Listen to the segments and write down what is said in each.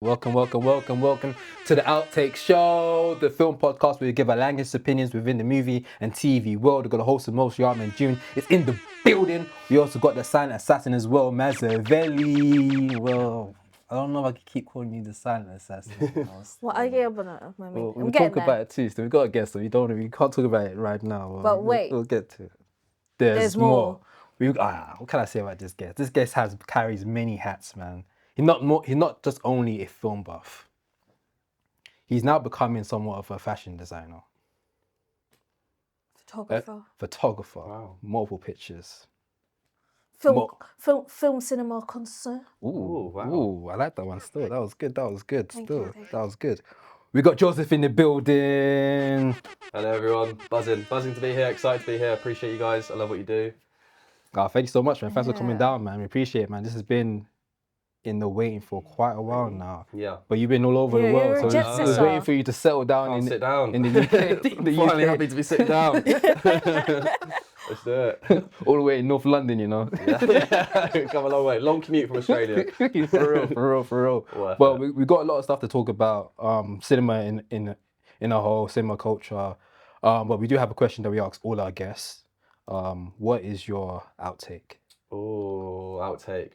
Welcome to the Outtake Show, the film podcast where we give our language opinions within the movie and TV world. We've got the host of most, Yarm and June. It's in the building. We also got the silent assassin as well, Mazavelli. Well, I don't know if I can keep calling you the silent assassin. Well, I get about it. We'll talk about it too. So we got a guest, so we can't talk about it right now. But wait, we'll get to it. There's more. What can I say about this guest? This guest carries many hats, man. He's not just only a film buff. He's now becoming somewhat of a fashion designer. Photographer. Wow. Multiple pictures. Film cinema connoisseur. Ooh, wow. Ooh, I like that one still. That was good. Thank you. That was good. We got Joseph in the building. Hello everyone, buzzing to be here, excited to be here. Appreciate you guys. I love what you do. Thank you so much, man. Thanks for coming down, man. We appreciate it, man. This has been in the waiting for quite a while now. Yeah. But you've been all over the world, so I was waiting for you to settle down sit down. in the UK. Finally happy to be sitting down. Let's do it. All the way in North London, you know. Yeah. Come a long way. Long commute from Australia. For real. Well, we got a lot of stuff to talk about. Cinema in a whole, cinema culture. But we do have a question that we ask all our guests. What is your outtake? Oh, outtake.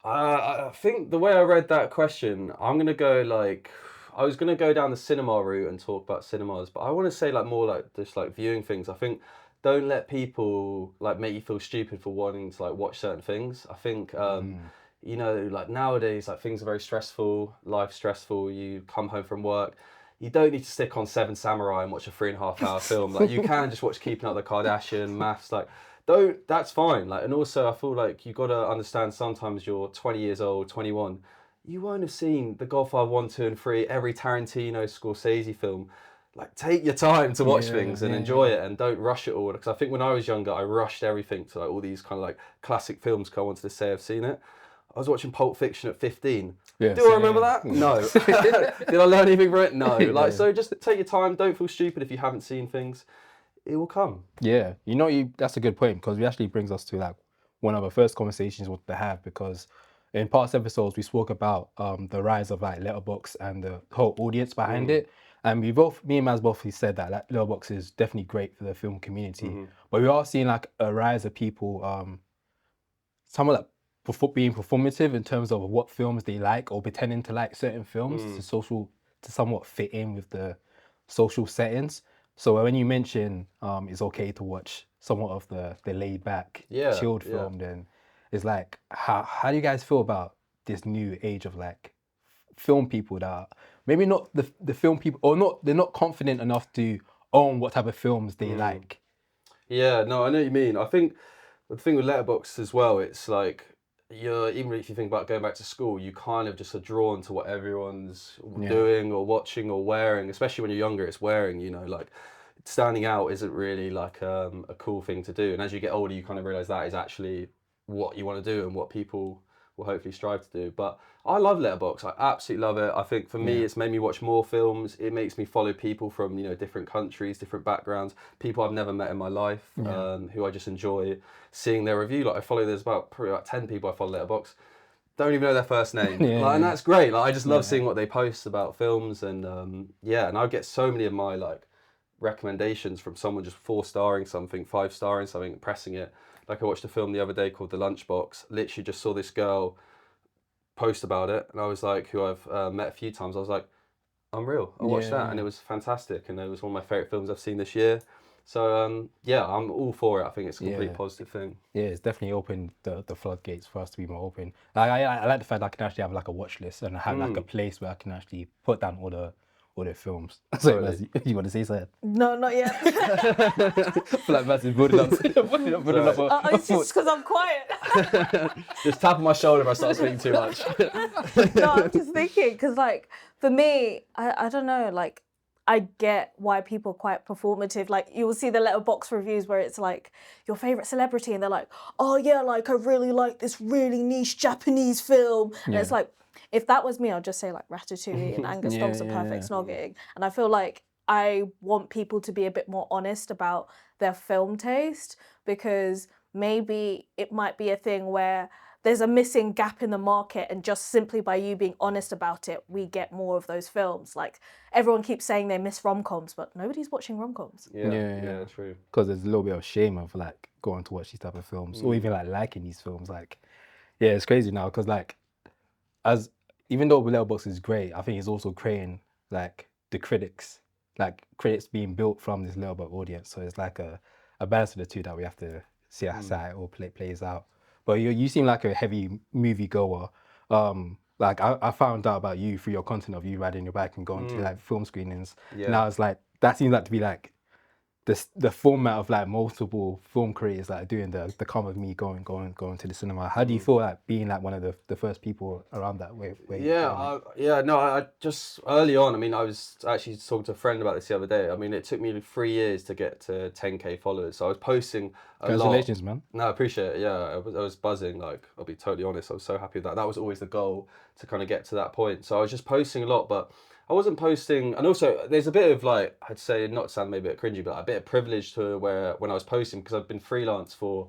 I think the way I read that question, I was going to go down the cinema route and talk about cinemas, but I want to say more just viewing things. I think don't let people make you feel stupid for wanting to watch certain things. I think, nowadays, things are very stressful, life's stressful, you come home from work. You don't need to stick on Seven Samurai and watch a 3.5 hour film. You can just watch Keeping Up with the Kardashian, Maths, that's fine. And also I feel you got to understand sometimes you're 20 years old, 21. You won't have seen The Godfather 1, 2 and 3, every Tarantino, Scorsese film. Take your time to watch things and enjoy it and don't rush it all. Because I think when I was younger, I rushed everything to all these kind of classic films because I wanted to say I've seen it. I was watching Pulp Fiction at 15. Do I remember that? No. Did I learn anything from it? No. So just take your time. Don't feel stupid if you haven't seen things. It will come. Yeah, that's a good point because it actually brings us to one of the first conversations we wanted to have, because in past episodes we spoke about the rise of Letterboxd and the whole audience behind it, and me and Maz both said that Letterboxd is definitely great for the film community, but we are seeing a rise of people, somewhat being performative in terms of what films they like or pretending to like certain films to somewhat fit in with the social settings. So when you mention it's okay to watch somewhat of the laid back, chilled film, then it's how do you guys feel about this new age of film people that are maybe not the film people, or they're not confident enough to own what type of films they like? Yeah, no, I know what you mean. I think the thing with Letterboxd as well, it's even if you think about going back to school, you kind of just are drawn to what everyone's doing or watching or wearing, especially when you're younger. It's wearing, standing out isn't really a cool thing to do. And as you get older, you kind of realize that is actually what you want to do and what people will hopefully strive to do. But I love Letterboxd. I absolutely love it. I think for me, it's made me watch more films. It makes me follow people from different countries, different backgrounds, people I've never met in my life, who I just enjoy seeing their review. There's probably about 10 people I follow Letterboxd. Don't even know their first name. And that's great. I just love seeing what they post about films, and and I get so many of my recommendations from someone just 4-starring something, 5-starring something, pressing it. I watched a film the other day called The Lunchbox. Literally just saw this girl post about it, and I was who I've met a few times. I was unreal. I watched that, and it was fantastic, and it was one of my favourite films I've seen this year. So I'm all for it. I think it's a completely positive thing. Yeah, it's definitely opened the floodgates for us to be more open. I like the fact that I can actually have a watch list and have a place where I can actually put down all the films. So you want to say something? No, not yet. Massive building up. It's just because I'm quiet. Just tapping my shoulder if I start speaking too much. No, I'm just thinking because for me, I don't know, I get why people are quite performative. You will see the Letterboxd reviews where it's your favorite celebrity, and they're oh yeah, I really like this really niche Japanese film, and it's if that was me, I'd just say Ratatouille and Angus Dogs are perfect snogging. And I feel I want people to be a bit more honest about their film taste, because maybe it might be a thing where there's a missing gap in the market, and just simply by you being honest about it, we get more of those films. Like everyone keeps saying they miss rom-coms, but nobody's watching rom-coms. Yeah, true. Because there's a little bit of shame of like going to watch these type of films or even like liking these films. Like, yeah, it's crazy now because like as even though Letterboxd is great, I think it's also creating like the critics, like critics being built from this Letterboxd audience. So it's like a balance of the two that we have to see how it all plays out. But you seem like a heavy movie goer. Like I found out about you through your content of you riding your bike and going to like film screenings. Yeah. Now it's like that seems like to be like the format of like multiple film creators like doing the come with me going to the cinema. How do you feel like being like one of the first people around that way? I just early on, I mean, I was actually talking to a friend about this the other day. I mean, it took me 3 years to get to 10K followers. So I was posting a Congratulations, lot. man. No, I appreciate it. Yeah, I was buzzing. Like, I'll be totally honest. I was so happy with that. That was always the goal, to kind of get to that point. So I was just posting a lot, but I wasn't posting, and also there's a bit of like, I'd say, not to sound maybe a bit cringy, but a bit of privilege to where when I was posting, because I've been freelance for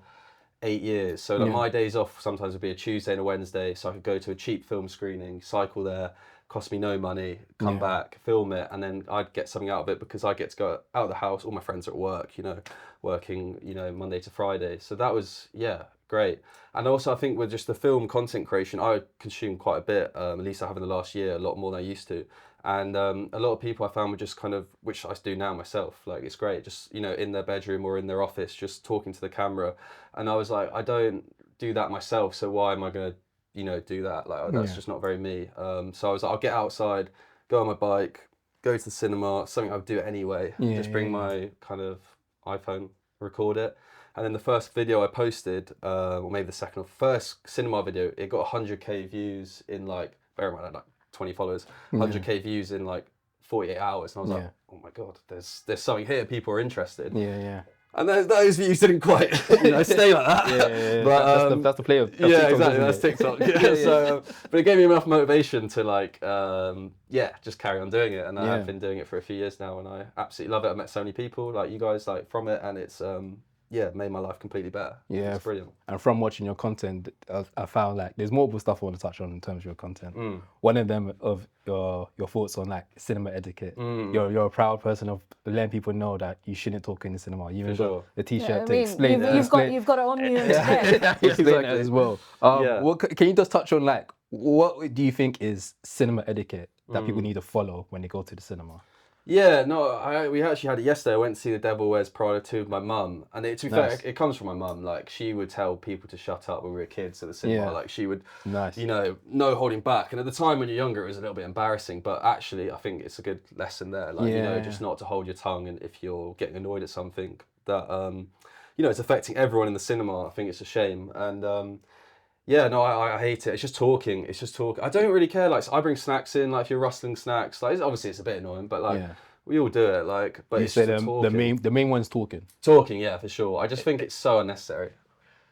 8 years. So like my days off sometimes would be a Tuesday and a Wednesday, so I could go to a cheap film screening, cycle there, cost me no money, come back, film it, and then I'd get something out of it because I get to go out of the house. All my friends are at work, working, Monday to Friday. So that was, great. And also I think with just the film content creation, I consumed quite a bit, at least I have in the last year, a lot more than I used to. And a lot of people I found were just kind of, which I do now myself, like it's great, just, in their bedroom or in their office, just talking to the camera. And I was like, I don't do that myself, so why am I going to, do that? Like, that's just not very me. So I was like, I'll get outside, go on my bike, go to the cinema, something I would do anyway, just bring my kind of iPhone, record it. And then the first video I posted, or maybe the second or first cinema video, it got 100K views in like, bear in mind, I had like 20 followers, 100K views in like 48 hours. And I was like, oh my God, there's something here. People are interested. Yeah. And those views didn't quite, stay like that. Yeah. But that's the play of yeah, TikTok, exactly. isn't That's it? TikTok. So, but it gave me enough motivation to like, just carry on doing it. And I've been doing it for a few years now, and I absolutely love it. I've met so many people like you guys, like from it, and it's made my life completely better. Yeah, it's brilliant. And from watching your content, I found like there's multiple stuff I want to touch on in terms of your content. One of them of your thoughts on like cinema etiquette. You're a proud person of letting people know that you shouldn't talk in the cinema. You even got the T-shirt to explain. You've got it on you today. Explain that as well. Can you just touch on like what do you think is cinema etiquette that people need to follow when they go to the cinema? Yeah, no, we actually had it yesterday. I went to see The Devil Wears Prada 2 with my mum, and to be fair, it comes from my mum. Like, she would tell people to shut up when we were kids at the cinema. Like, she would, no holding back. And at the time when you're younger, it was a little bit embarrassing, but actually, I think it's a good lesson there. Like, just not to hold your tongue, and if you're getting annoyed at something that, it's affecting everyone in the cinema. I think it's a shame. And I hate it. It's just talking. I don't really care. Like, so I bring snacks in. Like, if you're rustling snacks, like obviously it's a bit annoying, but like we all do it. Like, but it's just talking. The main one's talking. Talking, yeah, for sure. I just think it's so unnecessary.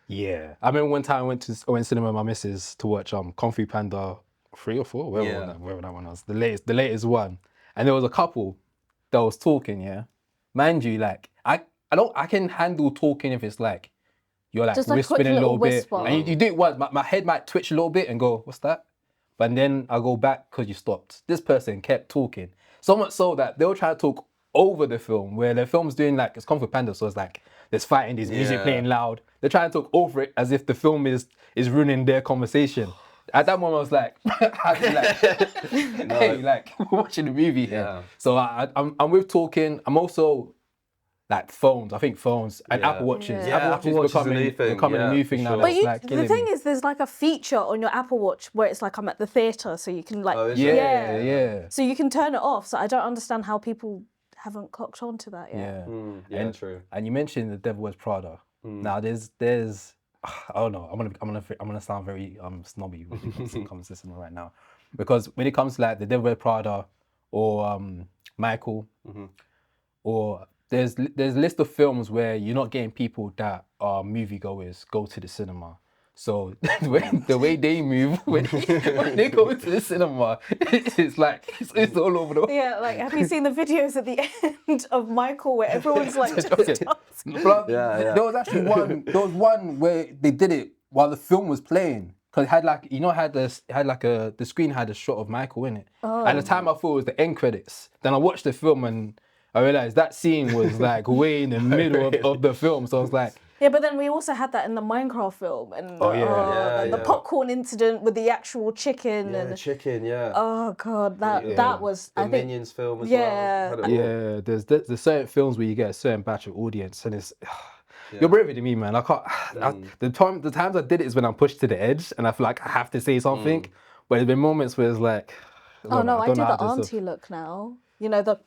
Yeah, I remember one time I went cinema with my missus to watch Kung Fu Panda 3 or 4, wherever that one was, the latest one, and there was a couple that was talking. Yeah, mind you, like I can handle talking if it's like. You're like just whispering a little bit, whisper. and you do it once. My head might twitch a little bit and go, "What's that?" But then I go back because you stopped. This person kept talking, so much so that they'll try to talk over the film, where the film's doing like it's Kung Fu Panda, so it's like there's fighting, there's music playing loud. They're trying to talk over it as if the film is ruining their conversation. At that moment, I was like, "Hey, like we're watching the movie here." Yeah. So I'm with talking. I'm also. Like phones, I think phones and Apple Watches. Yeah. Apple Watches becoming a new thing now. But Like the thing is, there's like a feature on your Apple Watch where it's like I'm at the theatre, so you can like so you can turn it off. So I don't understand how people haven't clocked on to that yet. True. And you mentioned The Devil Wears Prada. Now there's I don't know. I'm gonna sound very snobby when it comes to cinema right now, because when it comes to like The Devil Wears Prada or Michael or there's a list of films where you're not getting people that are moviegoers go to the cinema. So the way they move when they go to the cinema, it's like it's all over the. Yeah, like have you seen the videos at the end of Michael where everyone's like just dancing? There was actually one where they did it while the film was playing. because it had like, you know, the screen had a shot of Michael in it. At the time, I thought it was the end credits. Then I watched the film and I realized that scene was like way in the middle of the film. So I was like, Yeah, but then we also had that in the Minecraft film, and the Yeah. popcorn incident with the actual chicken, Yeah, and chicken, yeah. oh god, that was The I think Minions film as yeah. well. Had it all. yeah, there's certain films where you get a certain batch of audience, and it's you're braver than me, man. I can't. The times I did it is when I'm pushed to the edge, and I feel like I have to say something. But there's been moments where it's like, Oh no, I don't do know how the to auntie look now. You know, the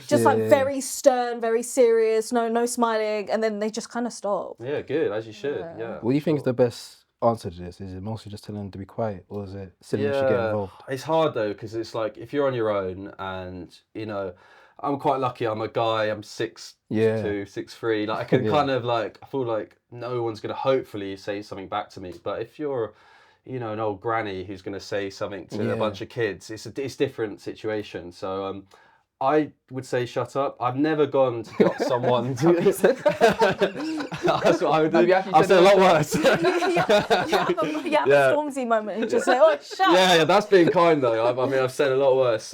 just like very stern, very serious, no smiling, and then they just kind of stop. Yeah, good, as you should. Yeah. What do you think is the best answer to this? Is it mostly just telling them to be quiet, or is it cinema should get involved? It's hard though, because it's like if you're on your own and, you know, I'm quite lucky. I'm a guy. I'm 6'2", 6'3". Like I can kind of like, I feel like no one's gonna hopefully say something back to me. But if you're, you know, an old granny who's gonna say something to a bunch of kids, it's different situation. So I would say shut up. I've never gone to got someone to. That's what I would do. I've said a lot worse. You have a Stormzy moment and just say, "Oh, shut up." Yeah, that's being kind though. I mean, I've said a lot worse.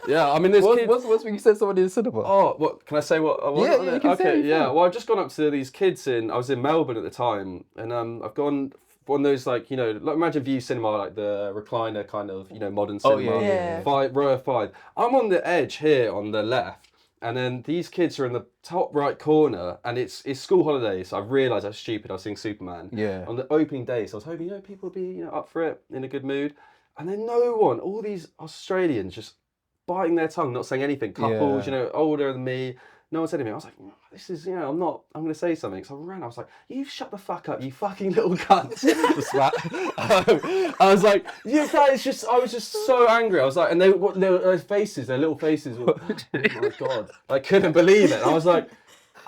Yeah, I mean, there's kids. What's when you said someone in the cinema? Oh, what can I say? What? Yeah, you can say anything. Yeah. Well, I've just gone up to these kids I was in Melbourne at the time, and I've gone one of those like, you know, like imagine View Cinema, like the recliner kind of, you know, modern cinema. Row of 5. I'm on the edge here on the left, and then these kids are in the top right corner, and it's school holidays. So I've realised I'm stupid. I was seeing Superman. Yeah. On the opening day, so I was hoping, you know, people would be, you know, up for it, in a good mood, and then no one. All these Australians just biting their tongue, not saying anything. Couples, you know, older than me. No one said anything. I was like, this is, you know, I'm going to say something. So I ran. I was like, you shut the fuck up, you fucking little cunt. I was like, you guys just, I was just so angry. I was like, and their faces, their little faces were, oh my God. I couldn't believe it. I was like,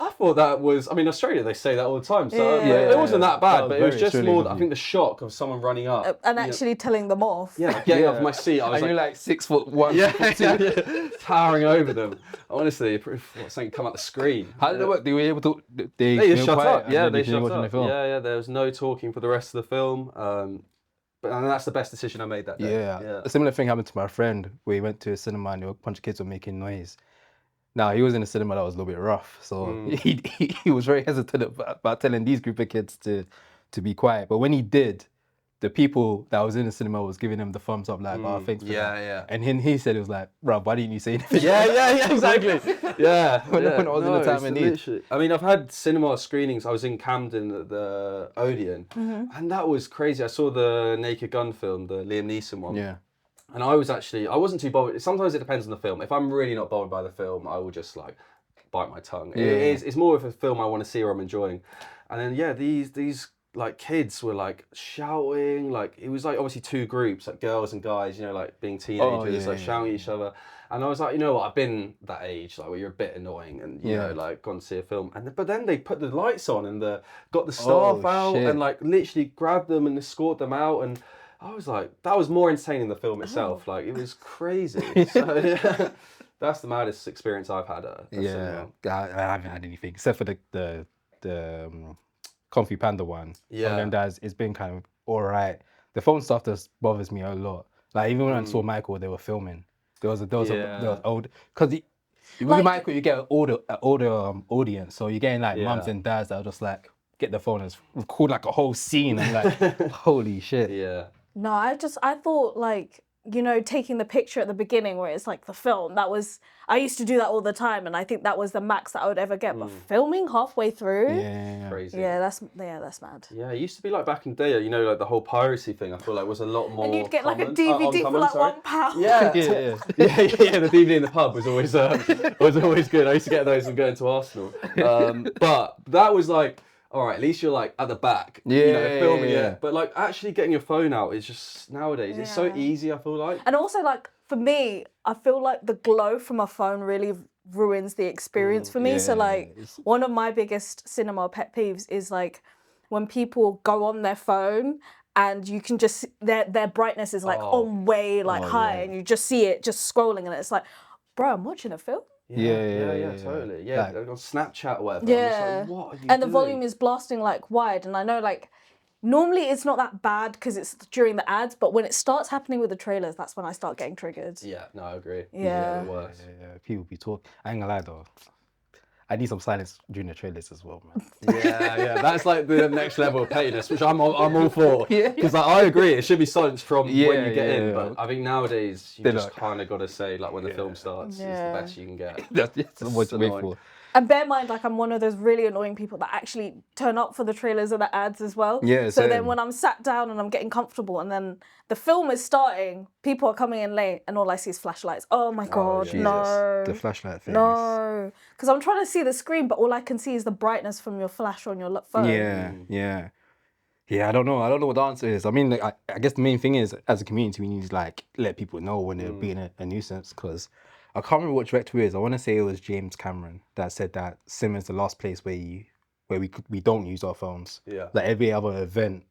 I thought that was, I mean, Australia, they say that all the time. So it wasn't that bad, but it was just more, I think the shock of someone running up. And actually telling them off. Yeah, getting off my seat. I was and you're like 6'1". Yeah, towering over them. Honestly, something come out the screen. How did it work? They were able to. They just shut up. Yeah, they shut up. up. Yeah, there was no talking for the rest of the film. And that's the best decision I made that day. Yeah. A similar thing happened to my friend. We went to a cinema and a bunch of kids were making noise. Now, he was in a cinema that was a little bit rough, so he was very hesitant about telling these group of kids to be quiet. But when he did, the people that was in the cinema was giving him the thumbs up, like, oh, thanks for that. Yeah. And he said, it was like, bruv, why didn't you say anything? Yeah, exactly. Yeah. when I was in the time of need. Literally. I mean, I've had cinema screenings. I was in Camden at the Odeon, and that was crazy. I saw the Naked Gun film, the Liam Neeson one. Yeah. And I wasn't too bothered. Sometimes it depends on the film. If I'm really not bothered by the film, I will just like bite my tongue. Yeah. It's more of a film I want to see or I'm enjoying. And then these like kids were like shouting, like it was like obviously two groups, like girls and guys, you know, like being teenagers, shouting at each other. And I was like, you know what, I've been that age, like where you're a bit annoying and you know, like gone to see a film. But then they put the lights on and got the staff out and like literally grabbed them and escort them out, and I was like, that was more entertaining than the film itself. Like, it was crazy. So, yeah, that's the maddest experience I've had. I haven't had anything except for the Kung Fu Panda one. Yeah. And then it's been kind of all right. The phone stuff just bothers me a lot. Like, even when I saw Michael, they were filming. There was old, because with Michael, you get an older audience. So you're getting like mums and dads that are just like, get the phone and record like a whole scene and like, holy shit. Yeah. No, I thought like, you know, taking the picture at the beginning where it's like the film, I used to do that all the time, and I think that was the max that I would ever get. But filming halfway through, crazy. Yeah, that's mad. Yeah, it used to be like back in the day, you know, like the whole piracy thing. I feel like was a lot more. And you'd get like a common. DVD for like £1. Yeah. The DVD in the pub was always good. I used to get those and going to Arsenal. But that was like, all right, at least you're like at the back, you know, filming it. But like actually getting your phone out is just nowadays, it's so easy, I feel like. And also like for me, I feel like the glow from a phone really ruins the experience for me. So like one of my biggest cinema pet peeves is like when people go on their phone and you can just, their brightness is like on way like high and you just see it just scrolling and it's like, bro, I'm watching a film. Yeah, totally. Yeah, like on Snapchat or whatever. Yeah. I'm just like, what are you and the doing? volume is blasting like wide, and I know like normally it's not that bad because it's during the ads, but when it starts happening with the trailers, that's when I start getting triggered. Yeah, no, I agree. Yeah. The worst. Yeah, people be talking. I ain't gonna lie though. I need some silence during the trailers as well, man. Yeah, that's like the next level of pettiness, which I'm all for. Yeah. Because like, I agree, it should be silence from when Yeah, you get in. yeah. But I think nowadays you They're just like- kind of got to say like when the film starts is the Yeah. best you can get. That's what you wait annoying. for. And bear in mind, like, I'm one of those really annoying people that actually turn up for the trailers and the ads as well. Yeah, So then same. when I'm sat down and I'm getting comfortable and then the film is starting, people are coming in late and all I see is flashlights. Oh my God, Jesus. no. The flashlight thing. No. Because I'm trying to see the screen, but all I can see is the brightness from your flash on your phone. Yeah. Yeah, I don't know. I don't know what the answer is. I mean, like, I guess the main thing is, as a community, we need to like let people know when they're being a nuisance. Because I can't remember what director it is. I want to say it was James Cameron that said that cinema's the last place where we don't use our phones. Yeah. Like every other event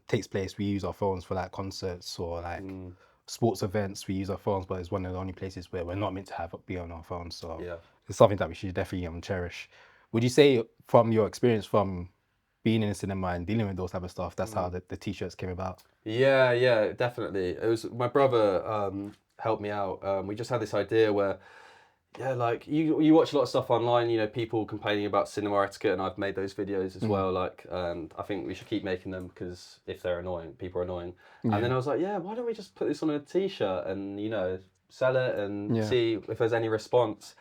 takes place, we use our phones for like concerts or like sports events. We use our phones, but it's one of the only places where we're not meant to be on our phones. So Yeah. it's something that we should definitely cherish. Would you say from your experience from being in the cinema and dealing with those type of stuff, that's how the t-shirts came about? Yeah, definitely. It was my brother helped me out. We just had this idea where, yeah, like you watch a lot of stuff online, you know, people complaining about cinema etiquette, and I've made those videos as well. Like, I think we should keep making them because if they're annoying, people are annoying. And then I was like, yeah, why don't we just put this on a t-shirt and, you know, sell it and see if there's any response.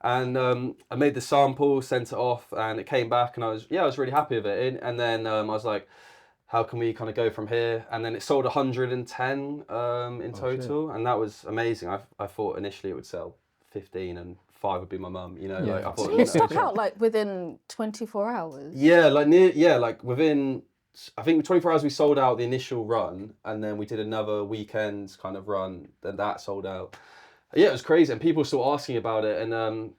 And I made the sample, sent it off, and it came back, and I was really happy with it. And then I was like, how can we kind of go from here? And then it sold 110 in total, and that was amazing. I thought initially it would sell 15 and 5 would be my mum. You know, like I thought. So you stuck out like within 24 hours? Yeah, like within. I think 24 hours we sold out the initial run, and then we did another weekend kind of run, and that sold out. Yeah, it was crazy, and people were still asking about it, and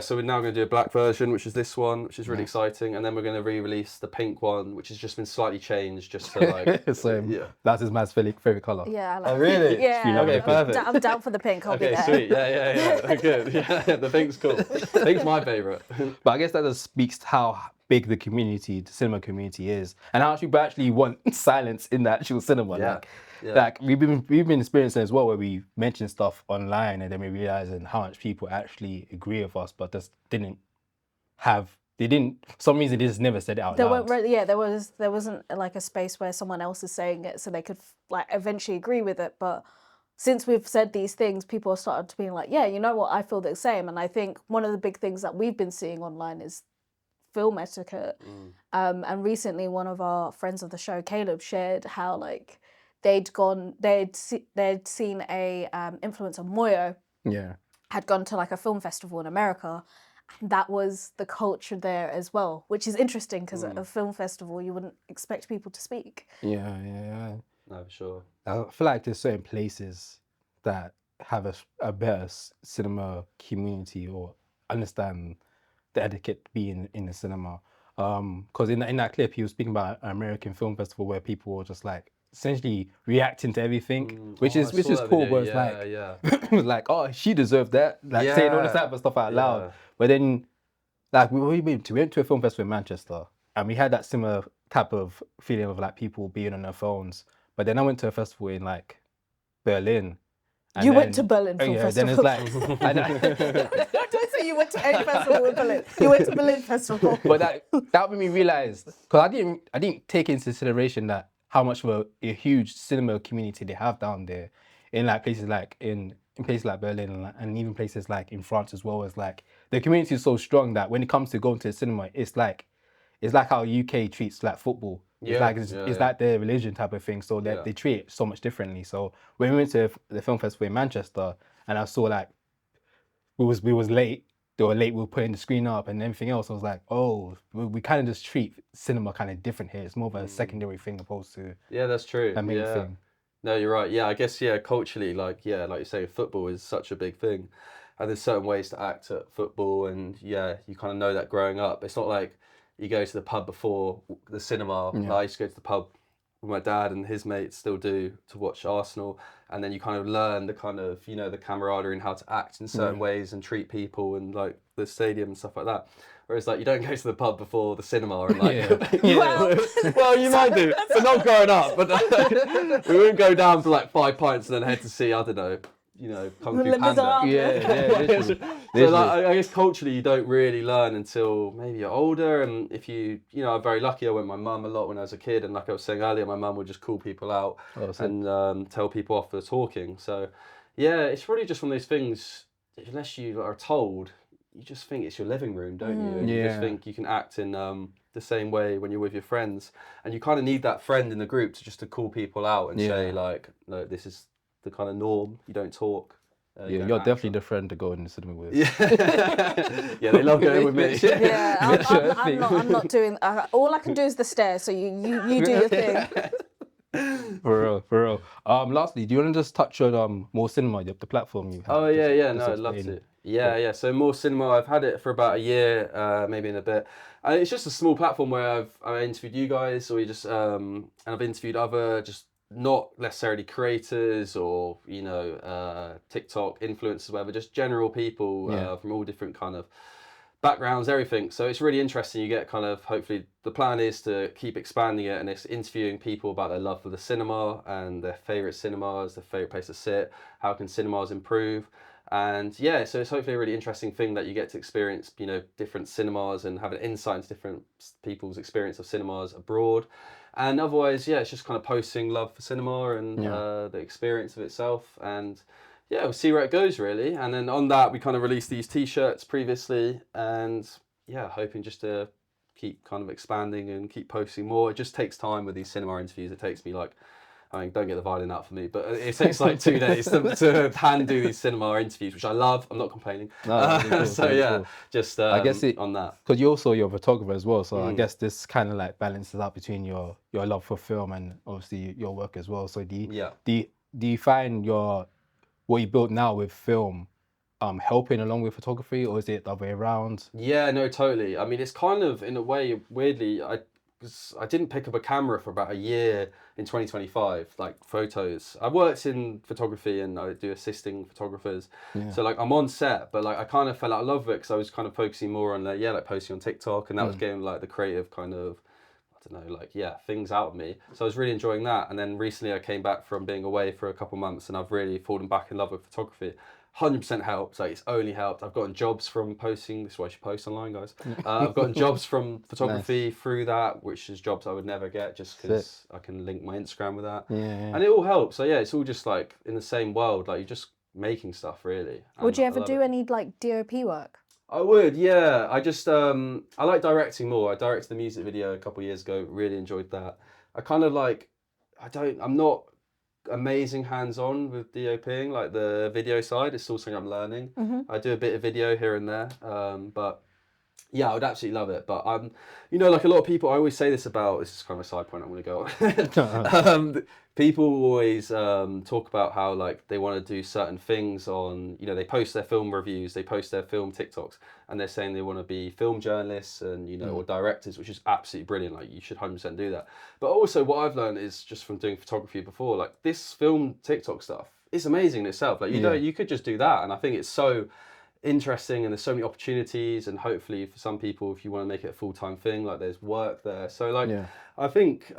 so we're now going to do a black version, which is this one, which is really exciting, and then we're going to re-release the pink one, which has just been slightly changed, just to like. Same. Yeah. That's his man's favorite color. Yeah, I like really? Yeah, Okay, perfect. I'm down for the pink. I'll be Okay, there. sweet. Yeah. Good. Yeah, the pink's cool. Pink's my favorite. But I guess that just speaks to how big the cinema community is, and how much people actually want silence in the actual cinema. Yeah. Like we've been experiencing as well, where we mention stuff online and then we realizing how much people actually agree with us, but just for some reason they just never said it out loud. There wasn't like a space where someone else is saying it, so they could like eventually agree with it. But since we've said these things, people have started to be like, yeah, you know what, I feel the same. And I think one of the big things that we've been seeing online is film etiquette. And recently, one of our friends of the show, Caleb, shared how like they'd seen a influencer, Moyo, had gone to like a film festival in America. And that was the culture there as well, which is interesting because at a film festival, you wouldn't expect people to speak. Yeah. No, for sure. I feel like there's certain places that have a better cinema community or understand the etiquette being in the cinema. Because in that clip, he was speaking about an American film festival where people were just like essentially reacting to everything, which is cool. But it's like, like, oh, she deserved that, like saying all this type of stuff out loud. But then, like we went to a film festival in Manchester, and we had that similar type of feeling of like people being on their phones. But then I went to a festival in like Berlin. And you went to Berlin Film Festival. Then it's like, don't say you went to any festival in Berlin. You went to Berlin Festival. But that made me realize, because I didn't take into consideration that how much of a huge cinema community they have down there, in like places like in places like Berlin and even places like in France as well. As like the community is so strong that when it comes to going to the cinema, it's like how UK treats like football. It's like their religion type of thing. So they treat it so much differently. So when we went to the film festival in Manchester, and I saw like we was late. They were late. We were putting the screen up and everything else. I was like, oh, we kind of just treat cinema kind of different here. It's more of a secondary thing opposed to that's true. a main thing. No, you're right. Yeah, I guess culturally, like you say, football is such a big thing, and there's certain ways to act at football, and you kind of know that growing up. It's not like you go to the pub before the cinema. I used to go to the pub my dad and his mates still do to watch Arsenal, and then you kind of learn the kind of, you know, the camaraderie and how to act in certain ways and treat people and like the stadium and stuff like that. Whereas like you don't go to the pub before the cinema and like well you might do, but not growing up. But we wouldn't go down for like 5 pints and then head to see, I don't know, you know, Kung Fu Panda. Literally. So like, I guess culturally you don't really learn until maybe you're older, and if you know, I'm very lucky. I went with my mum a lot when I was a kid, and like I was saying earlier, my mum would just call people out and tell people off for talking. So yeah, it's really just one of those things. Unless you are told, you just think it's your living room, don't you? And you just think you can act in the same way when you're with your friends, and you kind of need that friend in the group to call people out and say like, no, this is the kind of norm. You don't talk. You're definitely the friend to go in the cinema with. Yeah, they love going with me. I'm not doing. All I can do is the stairs. So you do your thing. For real. Lastly, do you want to just touch on More Cinema, the platform you have? Oh yeah, no, I'd love to. Yeah. So More Cinema, I've had it for about a year, maybe in a bit. And it's just a small platform where I interviewed you guys, or and I've interviewed other just not necessarily creators or, you know, TikTok influencers, whatever, just general people from all different kind of backgrounds, everything. So it's really interesting. You get kind of, hopefully the plan is to keep expanding it, and it's interviewing people about their love for the cinema and their favourite cinemas, their favourite place to sit, how can cinemas improve. And yeah, so it's hopefully a really interesting thing that you get to experience, you know, different cinemas and have an insight into different people's experience of cinemas abroad. And otherwise, yeah, it's just kind of posting love for cinema and the experience of itself. And yeah, we'll see where it goes really. And then on that, we kind of released these t-shirts previously, and yeah, hoping just to keep kind of expanding and keep posting more. It just takes time with these cinema interviews. It takes me like, I mean, don't get the violin out for me, but it takes like 2 days to hand do these cinema interviews, which I love. I'm not complaining. So yeah, just I guess on that. Because you're also a photographer as well, so I guess this kind of like balances out between your love for film and obviously your work as well. So do you find what you built now with film helping along with photography, or is it the other way around? Yeah, no, totally. I mean, it's kind of, in a way, weirdly, I didn't pick up a camera for about a year in 2025, like photos. I worked in photography and I do assisting photographers. So like I'm on set, but like I kind of fell out of love with it because I was kind of focusing more on like posting on TikTok, and that was getting like the creative kind of, I don't know, like, things out of me. So I was really enjoying that. And then recently I came back from being away for a couple months, and I've really fallen back in love with photography. 100% helped. Like, it's only helped. I've gotten jobs from posting. This is why you should post online, guys. I've gotten jobs from photography through that, which is jobs I would never get just because I can link my Instagram with that. And it all helps. So yeah, it's all just like in the same world. Like, you're just making stuff really. Would you ever do any like DOP work? I would, yeah. I just I like directing more. I directed the music video a couple of years ago. Really enjoyed that. I kind of like, I'm not amazing hands-on with DOPing, like the video side. It's still something I'm learning. I do a bit of video here and there, but yeah, I would absolutely love it. But you know, like a lot of people, I always say this about, this is kind of a side point I want to go on. People always talk about how like they want to do certain things on, you know, they post their film reviews, they post their film TikToks, and they're saying they want to be film journalists and, you know, or directors, which is absolutely brilliant. Like, you should 100% do that. But also what I've learned is just from doing photography before, like this film TikTok stuff is amazing in itself. Like, you know, you could just do that. And I think it's so interesting, and there's so many opportunities, and hopefully for some people, if you want to make it a full-time thing, like there's work there. So like, I think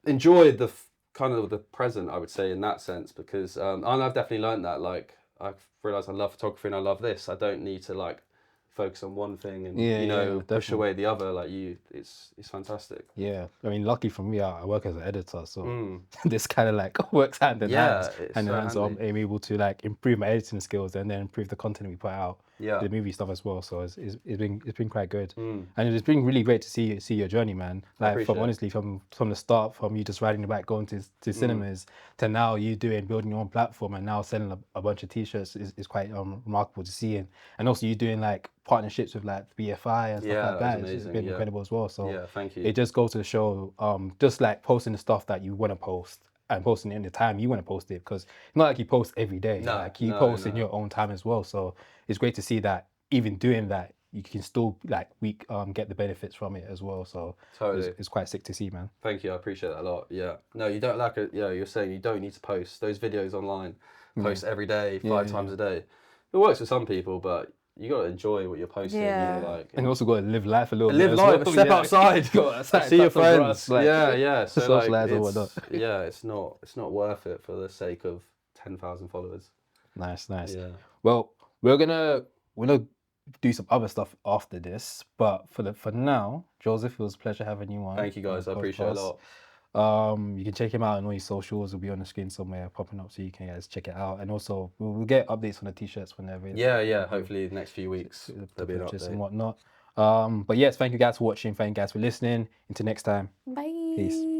enjoyed the kind of the present, I would say, in that sense, because and I've definitely learned that, like, I've realized I love photography and I love this. I don't need to like focus on one thing and you know, push away the other. Like, it's fantastic. Yeah, I mean, lucky for me, I work as an editor, so this kind of like works hand in hand. So I'm able to like improve my editing skills and then improve the content we put out, the movie stuff as well. So it's been quite good, and it's been really great to see your journey, man. Like, from the start, from you just riding the bike, going to cinemas, to now you building your own platform, and now selling a bunch of t-shirts is quite remarkable to see, and also you doing like partnerships with like BFI and stuff like that. It's been incredible as well. So thank you. It just goes to show, just like posting the stuff that you want to post and posting it in the time you want to post it, because it's not like you post every day. Like, you post in your own time as well. So it's great to see that even doing that, you can still like get the benefits from it as well. So Totally. it's quite sick to see, man. Thank you, I appreciate that a lot. Yeah. No, you don't like it. Yeah, you're saying you don't need to post those videos online. Post every day, five times a day. It works for some people, but you got to enjoy what you're posting. Yeah. You know, like, And you also got to live life a little bit. live as life, well. step outside, Go outside, see your touch some grass, friends. like, Yeah. So like, socialize or whatnot. yeah, it's not worth it for the sake of 10,000 followers. Nice. Yeah. Well, we're gonna do some other stuff after this, but for now, Joseph, it was a pleasure having you on. Thank you guys, I appreciate it a lot. You can check him out on all his socials. It'll be on the screen somewhere popping up, so you can guys check it out. And also, we'll get updates on the t-shirts when they're available. Yeah. Hopefully, the next few weeks there'll be an purchase update. and whatnot. But yes, thank you guys for watching. Thank you guys for listening. Until next time. Bye. Peace.